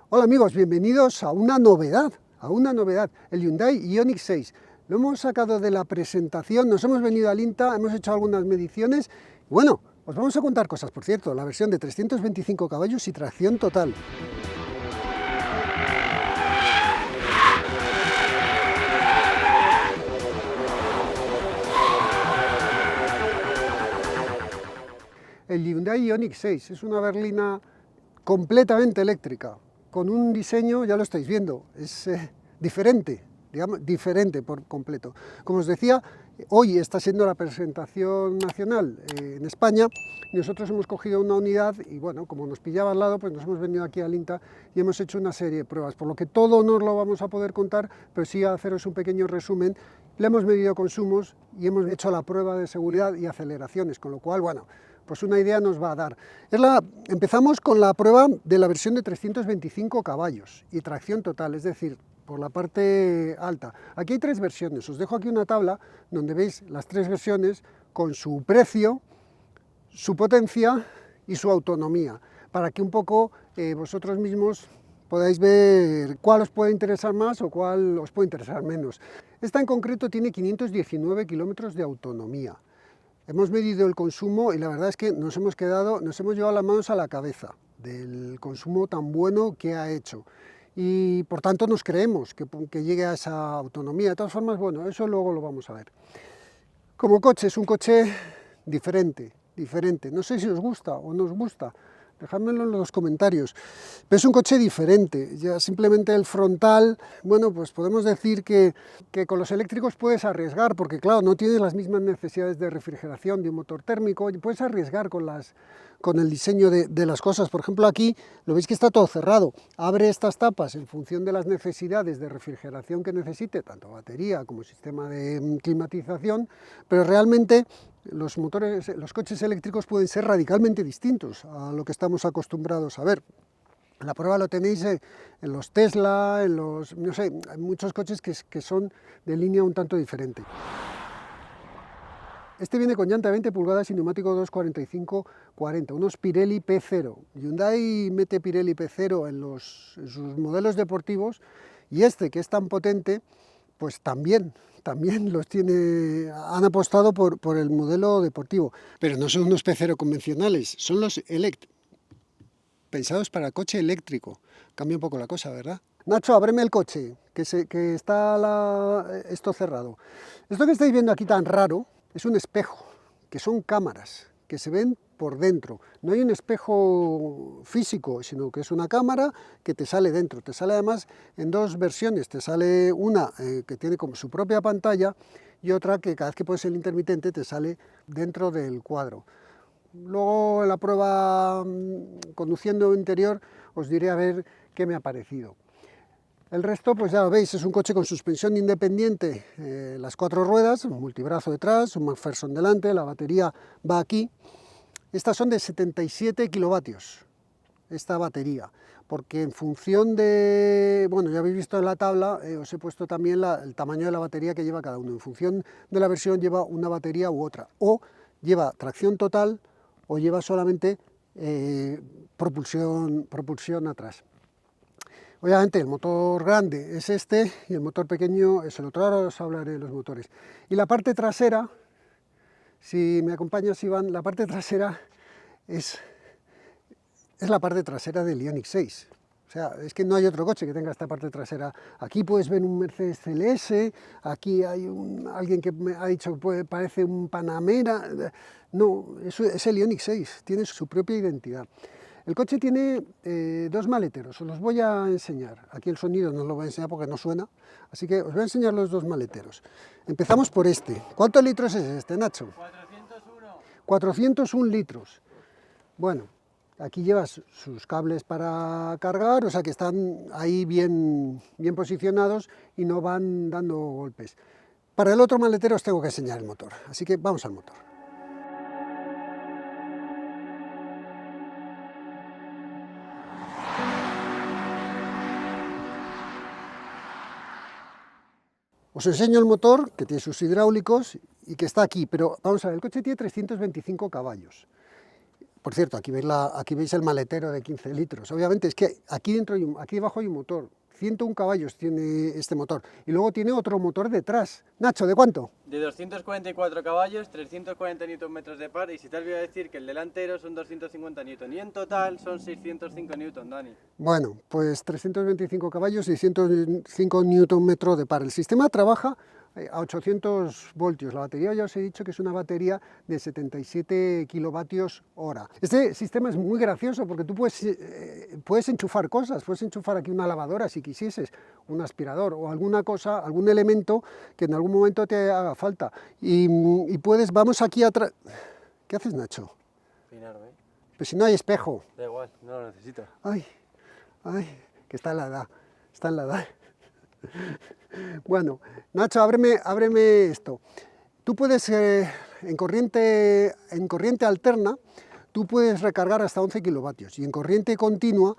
Hola amigos, bienvenidos a una novedad, el Hyundai Ioniq 6. Lo hemos sacado de la presentación, nos hemos venido al INTA, hemos hecho algunas mediciones. Bueno, os vamos a contar cosas, por cierto, la versión de 325 caballos y tracción total. El Hyundai Ioniq 6 es una berlina completamente eléctrica, con un diseño, ya lo estáis viendo, es diferente, digamos, diferente por completo. Como os decía, hoy está siendo la presentación nacional en España, y nosotros hemos cogido una unidad y bueno, como nos pillaba al lado, pues nos hemos venido aquí al INTA y hemos hecho una serie de pruebas, por lo que todo no os lo vamos a poder contar, pero sí a haceros un pequeño resumen. Le hemos medido consumos y hemos hecho la prueba de seguridad y aceleraciones, con lo cual, bueno, pues una idea nos va a dar. Empezamos con la prueba de la versión de 325 caballos y tracción total, es decir, por la parte alta. Aquí hay tres versiones, os dejo aquí una tabla donde veis las tres versiones con su precio, su potencia y su autonomía, para que un poco vosotros mismos podáis ver cuál os puede interesar más o cuál os puede interesar menos. Esta en concreto tiene 519 kilómetros de autonomía. Hemos medido el consumo y la verdad es que nos hemos llevado las manos a la cabeza del consumo tan bueno que ha hecho. Y por tanto nos creemos que llegue a esa autonomía. De todas formas, bueno, eso luego lo vamos a ver. Como coche, es un coche diferente. No sé si os gusta o no os gusta, dejádmelo en los comentarios. Pero es un coche diferente, ya simplemente el frontal, bueno, pues podemos decir que con los eléctricos puedes arriesgar, porque claro, no tienes las mismas necesidades de refrigeración de un motor térmico, y puedes arriesgar con el diseño de las cosas. Por ejemplo, aquí lo veis que está todo cerrado, abre estas tapas en función de las necesidades de refrigeración que necesite, tanto batería como sistema de climatización, pero realmente los coches eléctricos pueden ser radicalmente distintos a lo que estamos acostumbrados a ver. La prueba lo tenéis en los Tesla, no sé, hay muchos coches que son de línea un tanto diferente. Este viene con llanta de 20 pulgadas y neumático 245-40, unos Pirelli P0. Hyundai mete Pirelli P0 en sus modelos deportivos, y este, que es tan potente, pues también los han apostado por el modelo deportivo, pero no son unos P0 convencionales, son los Elect, pensados para coche eléctrico. Cambia un poco la cosa, ¿verdad? Nacho, ábreme el coche, que está esto cerrado. Esto que estáis viendo aquí tan raro es un espejo, que son cámaras, que se ven por dentro. No hay un espejo físico, sino que es una cámara que te sale dentro. Te sale además en dos versiones. Te sale una que tiene como su propia pantalla y otra que cada vez que pones el intermitente te sale dentro del cuadro. Luego en la prueba conduciendo interior os diré a ver qué me ha parecido. El resto, pues ya lo veis, es un coche con suspensión independiente, las cuatro ruedas, un multibrazo detrás, un McPherson delante, la batería va aquí. Estas son de 77 kilovatios, esta batería, porque en función de, bueno, ya habéis visto en la tabla, os he puesto también el tamaño de la batería que lleva cada uno. En función de la versión lleva una batería u otra, o lleva tracción total, o lleva solamente propulsión atrás. Obviamente el motor grande es este y el motor pequeño es el otro. Ahora os hablaré de los motores. Y la parte trasera, si me acompañas Iván, la parte trasera es la parte trasera del Ioniq 6. O sea, es que no hay otro coche que tenga esta parte trasera. Aquí puedes ver un Mercedes CLS, aquí hay alguien que me ha dicho que parece un Panamera. No, es el Ioniq 6, tiene su propia identidad. El coche tiene dos maleteros, os los voy a enseñar. Aquí el sonido no os lo voy a enseñar porque no suena, así que os voy a enseñar los dos maleteros. Empezamos por este. ¿Cuántos litros es este, Nacho? 401. 401 litros. Bueno, aquí llevas sus cables para cargar, o sea que están ahí bien posicionados y no van dando golpes. Para el otro maletero os tengo que enseñar el motor, así que vamos al motor. Os enseño el motor, que tiene sus hidráulicos y que está aquí, pero vamos a ver, el coche tiene 325 caballos. Por cierto, aquí veis el maletero de 15 litros. Obviamente es que aquí debajo hay un motor. 101 caballos tiene este motor. Y luego tiene otro motor detrás. Nacho, ¿de cuánto? De 244 caballos, 340 Nm de par, y si te olvidado decir que el delantero son 250 Nm, y en total son 605 Nm, Dani. Bueno, pues 325 caballos y 105 Nm de par. El sistema trabaja a 800 voltios. La batería ya os he dicho que es una batería de 77 kilovatios hora. Este sistema es muy gracioso porque tú puedes enchufar cosas, puedes enchufar aquí una lavadora si quisieses, un aspirador o alguna cosa, algún elemento que en algún momento te haga falta. Y puedes, vamos aquí atrás. ¿Qué haces, Nacho? Peinarme. Pues si no hay espejo. Da igual, no lo necesito. Ay, que está en la edad, está en la edad. Bueno, Nacho, ábreme esto. Tú puedes, en corriente alterna, tú puedes recargar hasta 11 kilovatios y en corriente continua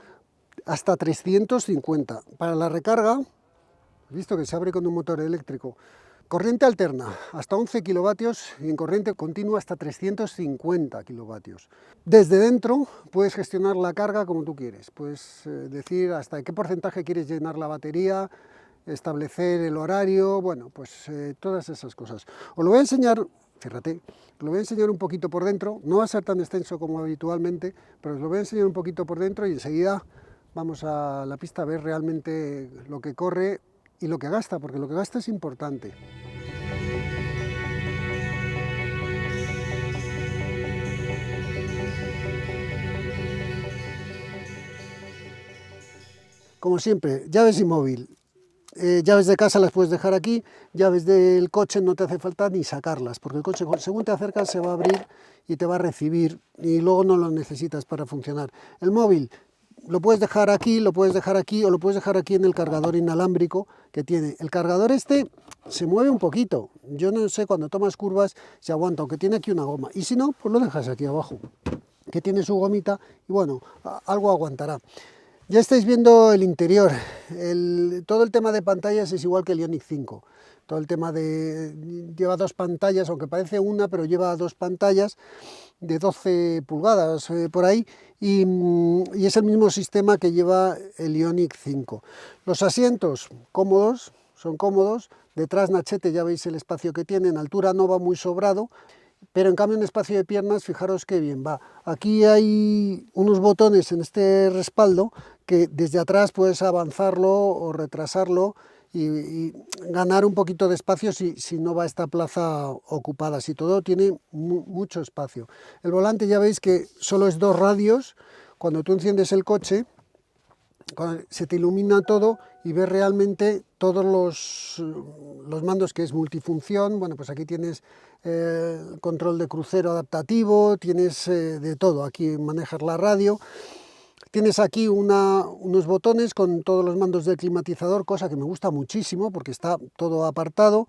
hasta 350. Para la recarga, ¿has visto que se abre con un motor eléctrico? Corriente alterna hasta 11 kilovatios y en corriente continua hasta 350 kilovatios. Desde dentro puedes gestionar la carga como tú quieres. Puedes decir hasta qué porcentaje quieres llenar la batería, establecer el horario, bueno, pues todas esas cosas. Os lo voy a enseñar, fíjate, os lo voy a enseñar un poquito por dentro. No va a ser tan extenso como habitualmente, pero os lo voy a enseñar un poquito por dentro y enseguida vamos a la pista a ver realmente lo que corre y lo que gasta, porque lo que gasta es importante. Como siempre, llaves y móvil. Llaves de casa las puedes dejar aquí, llaves del coche no te hace falta ni sacarlas, porque el coche según te acercas se va a abrir y te va a recibir y luego no lo necesitas para funcionar. El móvil lo puedes dejar aquí, lo puedes dejar aquí o lo puedes dejar aquí en el cargador inalámbrico que tiene. El cargador este se mueve un poquito, yo no sé cuando tomas curvas si aguanta, aunque tiene aquí una goma, y si no, pues lo dejas aquí abajo, que tiene su gomita y bueno, algo aguantará. Ya estáis viendo el interior, todo el tema de pantallas es igual que el Ioniq 5. Todo el tema lleva dos pantallas, aunque parece una, pero lleva dos pantallas de 12 pulgadas por ahí, y es el mismo sistema que lleva el Ioniq 5. Los asientos cómodos, son cómodos, detrás Nachete ya veis el espacio que tiene, en altura no va muy sobrado, pero en cambio en espacio de piernas, fijaros qué bien va. Aquí hay unos botones en este respaldo que desde atrás puedes avanzarlo o retrasarlo y ganar un poquito de espacio si no va esta plaza ocupada. Si todo tiene mucho espacio. El volante ya veis que solo es 2 radios. Cuando tú enciendes el coche, se te ilumina todo y ves realmente todos los mandos, que es multifunción. Bueno, pues aquí tienes control de crucero adaptativo, tienes de todo, aquí manejas la radio, tienes aquí unos botones con todos los mandos del climatizador, cosa que me gusta muchísimo porque está todo apartado,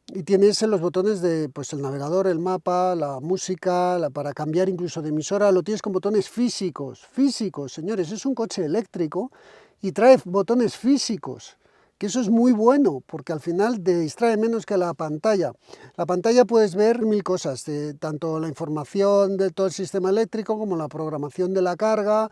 y tienes los botones de pues, el navegador, el mapa, la música, para cambiar incluso de emisora, lo tienes con botones físicos, señores, es un coche eléctrico y trae botones físicos, que eso es muy bueno, porque al final te distrae menos que la pantalla. La pantalla puedes ver 1000 cosas, tanto la información de todo el sistema eléctrico como la programación de la carga,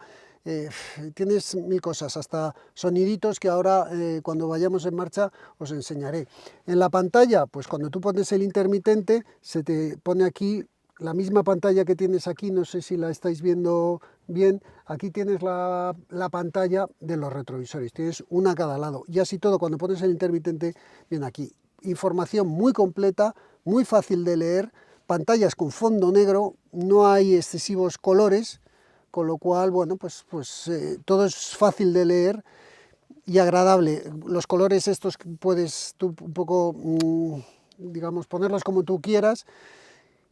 tienes 1000 cosas, hasta soniditos que ahora cuando vayamos en marcha os enseñaré. En la pantalla, pues cuando tú pones el intermitente, se te pone aquí la misma pantalla que tienes aquí, no sé si la estáis viendo bien, aquí tienes la pantalla de los retrovisores, tienes una a cada lado, y así todo, cuando pones el intermitente, viene aquí. Información muy completa, muy fácil de leer, pantallas con fondo negro, no hay excesivos colores, con lo cual, bueno, pues todo es fácil de leer y agradable. Los colores estos puedes tú un poco, digamos, ponerlos como tú quieras.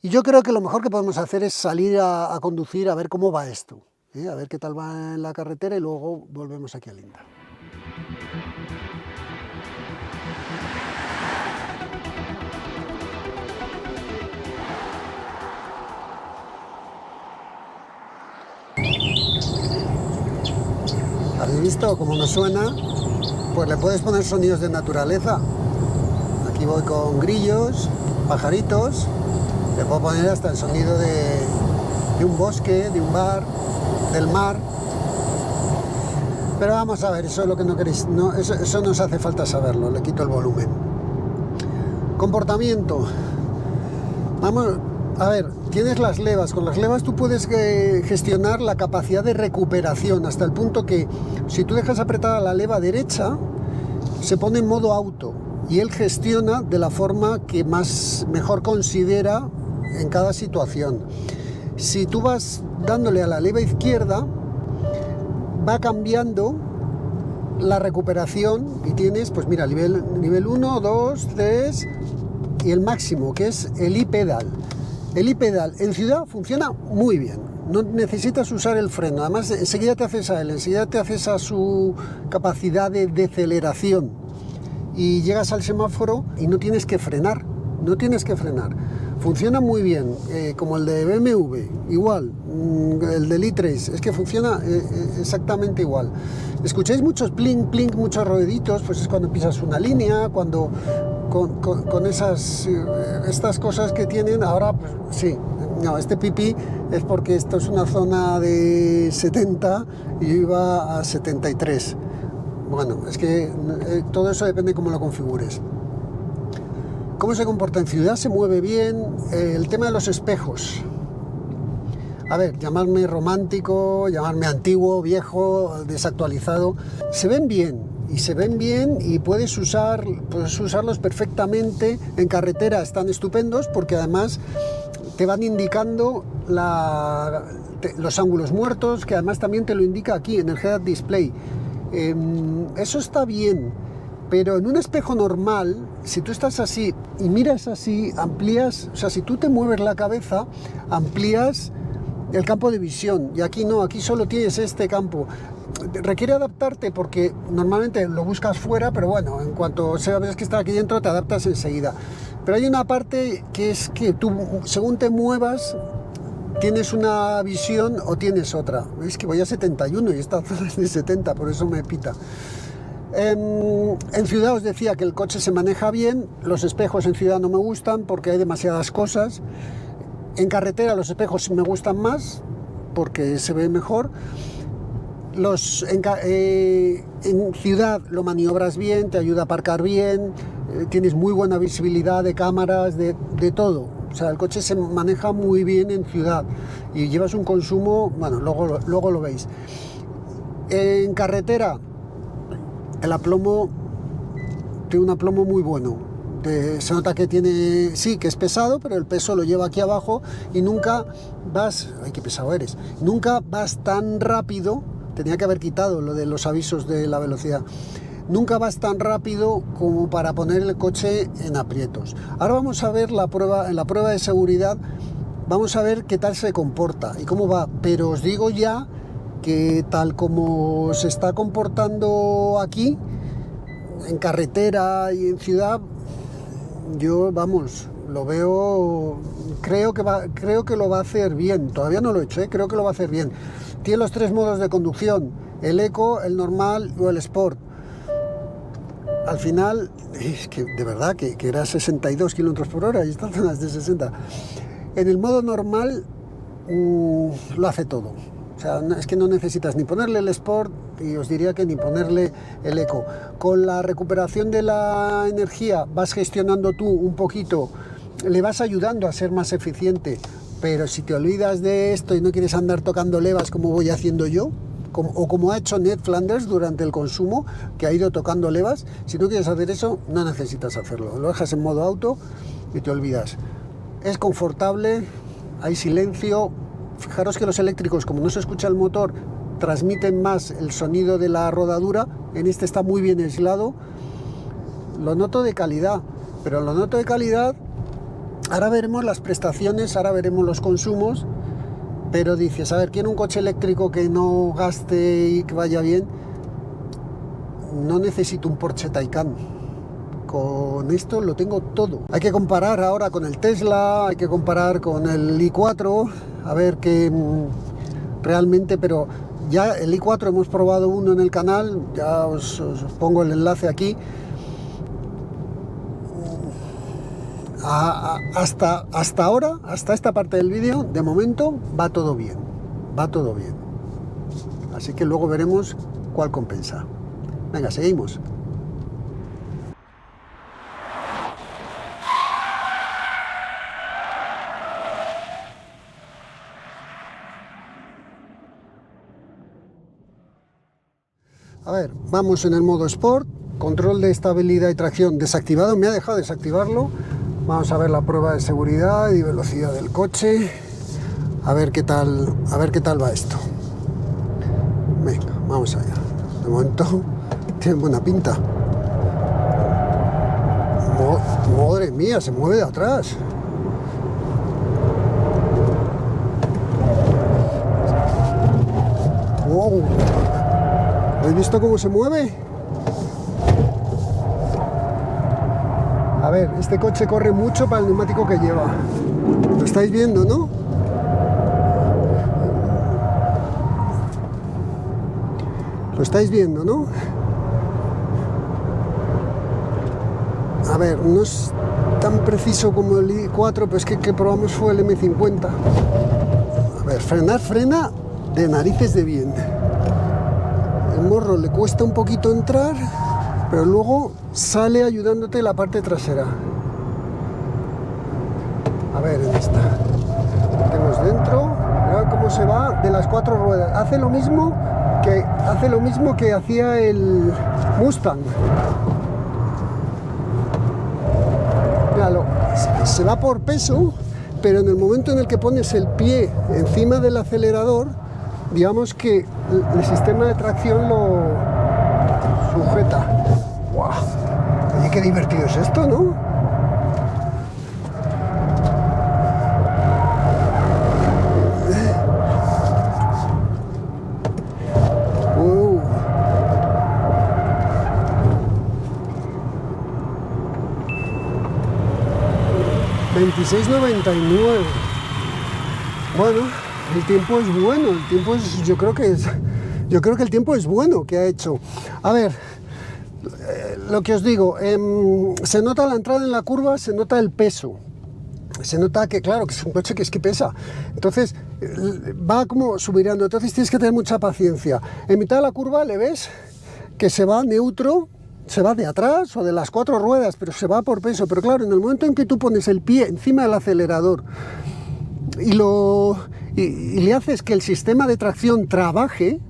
Y yo creo que lo mejor que podemos hacer es salir a conducir a ver cómo va esto, a ver qué tal va en la carretera y luego volvemos aquí a Linda. ¿Habéis visto cómo nos suena? Pues le puedes poner sonidos de naturaleza. Aquí voy con grillos, pajaritos. Le puedo poner hasta el sonido de un bosque, de un bar, del mar. Pero vamos a ver, eso es lo que no queréis, no, eso no os hace falta saberlo, le quito el volumen. Comportamiento. Vamos, a ver, tienes las levas, con las levas tú puedes gestionar la capacidad de recuperación hasta el punto que si tú dejas apretada la leva derecha, se pone en modo auto y él gestiona de la forma que mejor considera en cada situación. Si tú vas dándole a la leva izquierda, va cambiando la recuperación y tienes, pues mira, nivel 1, 2, 3 y el máximo, que es el i-pedal. El i-pedal en ciudad funciona muy bien, no necesitas usar el freno, además enseguida te haces a él, enseguida te haces a su capacidad de deceleración y llegas al semáforo y no tienes que frenar, Funciona muy bien, como el de BMW, igual, el del i3, es que funciona exactamente igual. Escucháis muchos plink, plink, muchos ruiditos, pues es cuando pisas una línea, cuando con estas cosas que tienen, ahora pues sí, no, este pipí es porque esto es una zona de 70 y yo iba a 73. Bueno, es que todo eso depende de cómo lo configures. ¿Cómo se comporta en ciudad? Se mueve bien. El tema de los espejos. A ver, llamarme romántico, llamarme antiguo, viejo, desactualizado. Se ven bien y puedes usarlos perfectamente. En carretera están estupendos porque además te van indicando los ángulos muertos, que además también te lo indica aquí en el Head-Up Display. Eso está bien. Pero en un espejo normal, si tú estás así y miras así, amplías, o sea, si tú te mueves la cabeza, amplías el campo de visión. Y aquí no, aquí solo tienes este campo. Requiere adaptarte porque normalmente lo buscas fuera, pero bueno, en cuanto sabes que está aquí dentro, te adaptas enseguida. Pero hay una parte que es que tú, según te muevas, tienes una visión o tienes otra. Es que voy a 71 y esta zona es de 70, por eso me pita. En ciudad os decía que el coche se maneja bien, los espejos en ciudad no me gustan porque hay demasiadas cosas. En carretera los espejos me gustan más porque se ve mejor. En ciudad lo maniobras bien, te ayuda a aparcar bien, tienes muy buena visibilidad de cámaras, de todo. O sea, el coche se maneja muy bien en ciudad y llevas un consumo, bueno, luego lo veis. En carretera el aplomo tiene un aplomo muy bueno. Se nota que tiene, sí, que es pesado, pero el peso lo lleva aquí abajo y nunca vas, ay, qué pesado eres, nunca vas tan rápido. Tenía que haber quitado lo de los avisos de la velocidad. Nunca vas tan rápido como para poner el coche en aprietos. Ahora vamos a ver en la prueba de seguridad, vamos a ver qué tal se comporta y cómo va, pero os digo ya que tal como se está comportando aquí, en carretera y en ciudad, yo, vamos, lo veo, creo que lo va a hacer bien. Todavía no lo he hecho, creo que lo va a hacer bien. Tiene los 3 modos de conducción, el Eco, el normal o el Sport. Al final, es que de verdad que era 62 km por hora y estas zonas de 60. En el modo normal lo hace todo. O sea, es que no necesitas ni ponerle el Sport y os diría que ni ponerle el Eco. Con la recuperación de la energía vas gestionando tú un poquito, le vas ayudando a ser más eficiente, pero si te olvidas de esto y no quieres andar tocando levas como voy haciendo yo, o como ha hecho Ned Flanders durante el consumo, que ha ido tocando levas, si no quieres hacer eso, no necesitas hacerlo. Lo dejas en modo auto y te olvidas. Es confortable, hay silencio. Fijaros que los eléctricos, como no se escucha el motor, transmiten más el sonido de la rodadura. En este está muy bien aislado. Lo noto de calidad, pero lo noto de calidad. Ahora veremos las prestaciones, ahora veremos los consumos, pero dices, a ver, ¿quiere un coche eléctrico que no gaste y que vaya bien? No necesito un Porsche Taycan. Con esto lo tengo todo. Hay que comparar ahora con el Tesla, hay que comparar con el i4, a ver qué realmente, pero ya el i4 hemos probado uno en el canal, ya os pongo el enlace aquí. hasta ahora, hasta esta parte del vídeo, de momento va todo bien, va todo bien. Así que luego veremos cuál compensa. Venga, seguimos. A ver, vamos en el modo Sport, control de estabilidad y tracción desactivado, me ha dejado desactivarlo. Vamos a ver la prueba de seguridad y velocidad del coche, a ver qué tal va esto. Venga, vamos allá. De momento tiene buena pinta. Madre mía, se mueve de atrás. Wow. ¿Habéis visto cómo se mueve? A ver, este coche corre mucho para el neumático que lleva. Lo estáis viendo, ¿no? Lo estáis viendo, ¿no? A ver, no es tan preciso como el i4, pero es que el que probamos fue el M50. A ver, frena de narices de bien. El morro le cuesta un poquito entrar, pero luego sale ayudándote la parte trasera. A ver, en esta. Metemos dentro, mirad cómo se va de las 4 ruedas. Hace lo mismo que hacía el Mustang. Míralo, se va por peso, pero en el momento en el que pones el pie encima del acelerador, digamos que el sistema de tracción lo sujeta. ¡Guau! Oye, qué divertido es esto, ¿no? ¡Wow! $26,99. Bueno, el tiempo es bueno, yo creo que el tiempo es bueno que ha hecho. A ver, lo que os digo, se nota la entrada en la curva, se nota el peso, se nota que, claro, que es un coche que pesa, entonces va como subirando, entonces tienes que tener mucha paciencia. En mitad de la curva le ves que se va neutro, se va de atrás o de las 4 ruedas, pero se va por peso. Pero claro, en el momento en que tú pones el pie encima del acelerador y le haces que el sistema de tracción trabaje,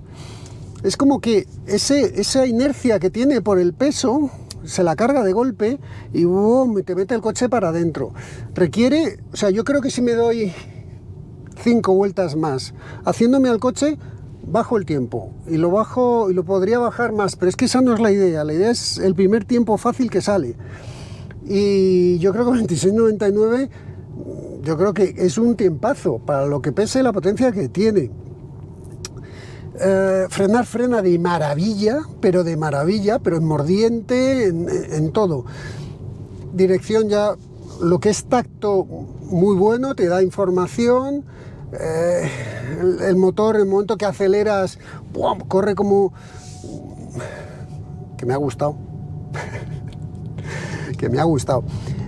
es como que esa inercia que tiene por el peso se la carga de golpe y ¡boom!, te mete el coche para adentro. Requiere, o sea, yo creo que si me doy 5 vueltas más haciéndome al coche, bajo el tiempo y lo podría bajar más, pero es que esa no es la idea es el primer tiempo fácil que sale. Y yo creo que 26,99, yo creo que es un tiempazo para lo que pese la potencia que tiene. Frena de maravilla, pero en mordiente, en todo. Dirección ya, lo que es tacto, muy bueno, te da información. El motor, en el momento que aceleras, ¡buam!, corre como... que me ha gustado. Que me ha gustado.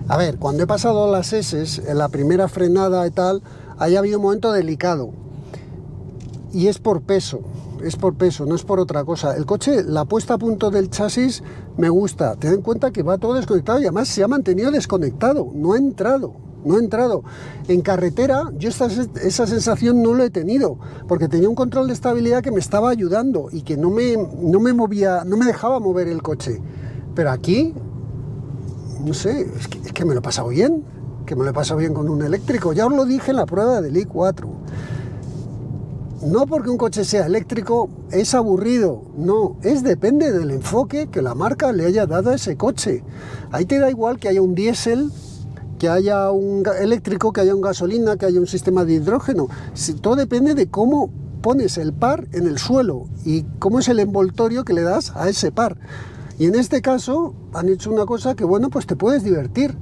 A ver, cuando he pasado las S, en la primera frenada y tal, haya habido un momento delicado. Y es por peso, no es por otra cosa. El coche, la puesta a punto del chasis me gusta. Ten en cuenta que va todo desconectado y además se ha mantenido desconectado, no ha entrado. En carretera yo esa sensación no lo he tenido, porque tenía un control de estabilidad que me estaba ayudando y que no me dejaba mover el coche. Pero aquí, no sé, es que me lo he pasado bien, con un eléctrico. Ya os lo dije en la prueba del i4. No porque un coche sea eléctrico es aburrido, no, depende del enfoque que la marca le haya dado a ese coche. Ahí te da igual que haya un diésel, que haya un eléctrico, que haya un gasolina, que haya un sistema de hidrógeno. Todo depende de cómo pones el par en el suelo y cómo es el envoltorio que le das a ese par. Y en este caso han hecho una cosa que, bueno, pues te puedes divertir.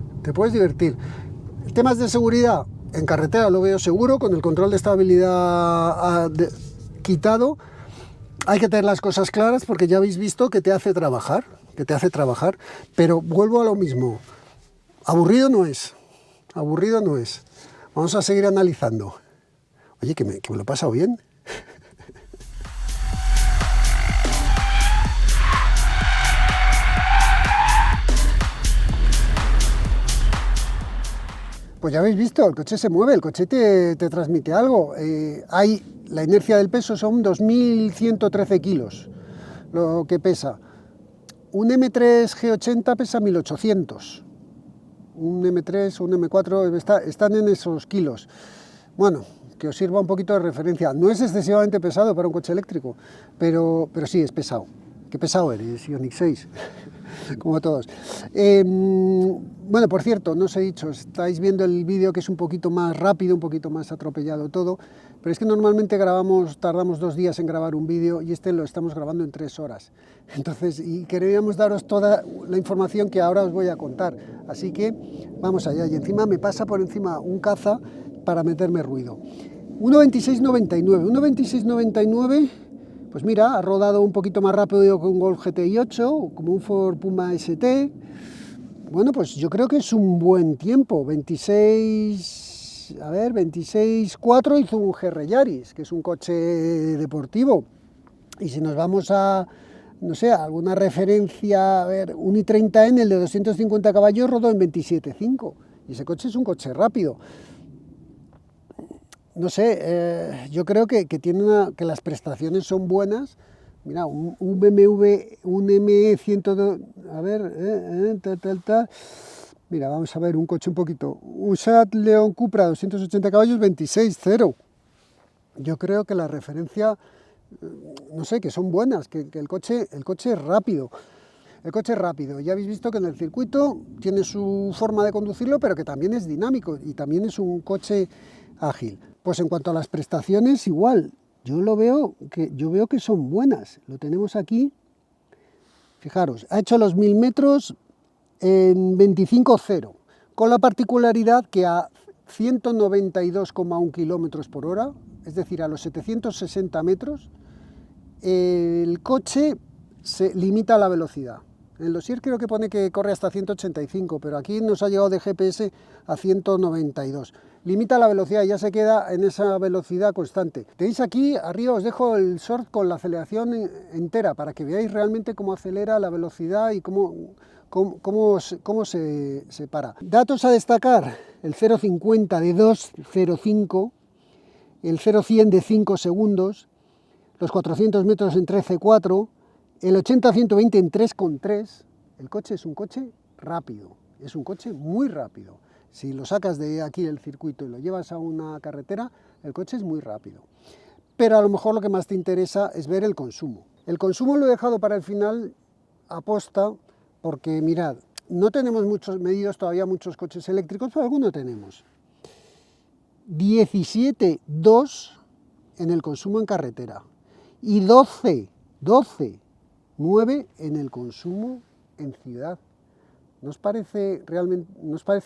Temas de seguridad, en carretera lo veo seguro, con el control de estabilidad quitado. Hay que tener las cosas claras porque ya habéis visto que te hace trabajar, pero vuelvo a lo mismo. Aburrido no es, Aburrido no es. Vamos a seguir analizando. Oye, que me lo he pasado bien. Pues ya habéis visto, el coche se mueve, el coche te transmite algo. La inercia del peso son 2.113 kilos, lo que pesa. Un M3 G80 pesa 1.800. Un M3 o un M4 están en esos kilos. Bueno, que os sirva un poquito de referencia. No es excesivamente pesado para un coche eléctrico, pero sí es pesado. Qué pesado eres, Ioniq 6, como todos. Bueno, por cierto, no os he dicho, estáis viendo el vídeo que es un poquito más rápido, un poquito más atropellado todo, pero es que normalmente tardamos 2 días en grabar un vídeo y este lo estamos grabando en 3 horas. Entonces, y queríamos daros toda la información que ahora os voy a contar. Así que vamos allá. Y encima me pasa por encima un caza para meterme ruido. 1.26.99. 1.26.99... Pues mira, ha rodado un poquito más rápido que un Golf GTI 8, como un Ford Puma ST. Bueno, pues yo creo que es un buen tiempo. 26.4 hizo un GR Yaris, que es un coche deportivo. Y si nos vamos a, no sé, a alguna referencia, a ver, un i30N, el de 250 caballos, rodó en 27.5. Y ese coche es un coche rápido. No sé, yo creo que que las prestaciones son buenas. Mira, un BMW, un ME102, a ver, Mira, vamos a ver un coche un poquito. Un Seat León Cupra 280 caballos, 26.0. Yo creo que la referencia, no sé, que son buenas, que el coche es rápido. El coche es rápido, ya habéis visto que en el circuito tiene su forma de conducirlo, pero que también es dinámico y también es un coche ágil. Pues en cuanto a las prestaciones, igual, yo veo que son buenas. Lo tenemos aquí, fijaros, ha hecho los 1000 metros en 25.0, con la particularidad que a 192,1 kilómetros por hora, es decir, a los 760 metros, el coche se limita la velocidad. En el dossier creo que pone que corre hasta 185, pero aquí nos ha llegado de GPS a 192. Limita la velocidad y ya se queda en esa velocidad constante. Tenéis aquí, arriba os dejo el short con la aceleración entera, para que veáis realmente cómo acelera la velocidad y cómo se para. Datos a destacar, el 0,50 de 2,05, el 0,100 de 5 segundos, los 400 metros en 13,4, el 80-120 en 3,3. El coche es un coche rápido, es un coche muy rápido. Si lo sacas de aquí del circuito y lo llevas a una carretera, el coche es muy rápido. Pero a lo mejor lo que más te interesa es ver el consumo. El consumo lo he dejado para el final aposta, porque mirad, no tenemos medidos todavía muchos coches eléctricos, pero alguno tenemos. 17,2 en el consumo en carretera y 12,9 en el consumo en ciudad. ¿Nos parece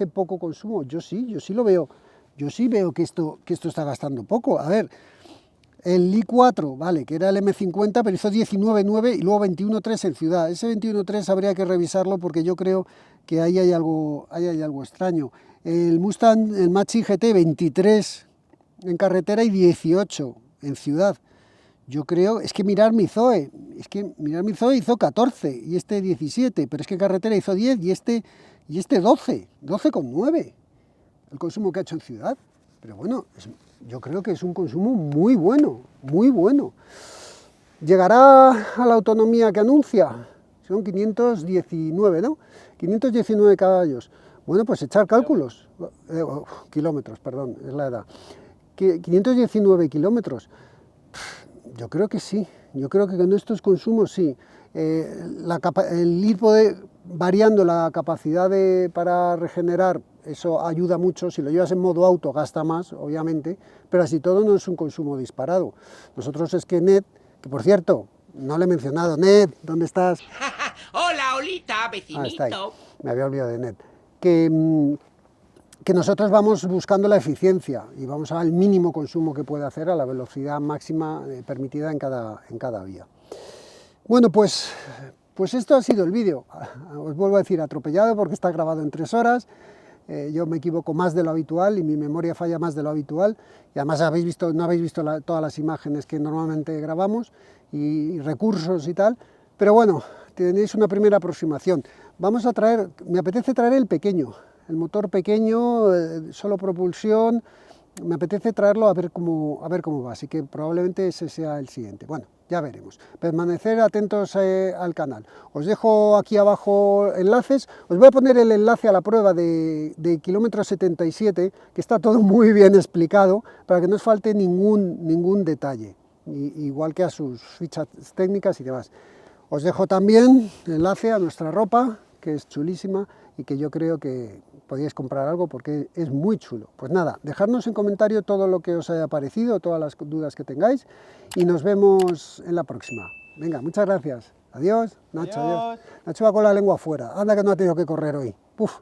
poco consumo? Yo sí lo veo. Yo sí veo que esto está gastando poco. A ver, el i4, vale, que era el M50, pero hizo 19,9 y luego 21,3 en ciudad. Ese 21,3 habría que revisarlo porque yo creo que ahí hay algo extraño. El Mustang, el Mach-E GT, 23 en carretera y 18 en ciudad. Yo creo, es que mirar mi Zoe hizo 14 y este 17, pero es que en carretera hizo 10 y este 12,9 el consumo que ha hecho en ciudad. Pero bueno, yo creo que es un consumo muy bueno, muy bueno. ¿Llegará a la autonomía que anuncia? Son 519, ¿no? 519 caballos. Bueno, pues echar cálculos, kilómetros, perdón, es la edad. 519 kilómetros. Yo creo que sí, yo creo que con estos consumos sí. El ir variando la capacidad para regenerar, eso ayuda mucho. Si lo llevas en modo auto gasta más, obviamente, pero así todo no es un consumo disparado. Nosotros es que Ned, que por cierto, no le he mencionado, Ned, ¿dónde estás? Hola, Olita, vecinito. Está ahí. Me había olvidado de Ned. Que nosotros vamos buscando la eficiencia y vamos al mínimo consumo que puede hacer a la velocidad máxima permitida en cada vía. Bueno, pues esto ha sido el vídeo. Os vuelvo a decir atropellado porque está grabado en 3 horas. yo me equivoco más de lo habitual y mi memoria falla más de lo habitual, y además no habéis visto todas las imágenes que normalmente grabamos y recursos y tal, pero bueno, tenéis una primera aproximación. Me apetece traer el pequeño, el motor pequeño, solo propulsión. Me apetece traerlo a ver cómo va, así que probablemente ese sea el siguiente. Bueno, ya veremos. Permanecer atentos al canal. Os dejo aquí abajo enlaces. Os voy a poner el enlace a la prueba de kilómetro 77, que está todo muy bien explicado, para que no os falte ningún detalle, igual que a sus fichas técnicas y demás. Os dejo también el enlace a nuestra ropa, que es chulísima y que yo creo que podíais comprar algo porque es muy chulo. Pues nada, dejadnos en comentario todo lo que os haya parecido, todas las dudas que tengáis, y nos vemos en la próxima. Venga, muchas gracias. Adiós, Nacho, adiós. Nacho va con la lengua afuera. Anda que no ha tenido que correr hoy. Puf.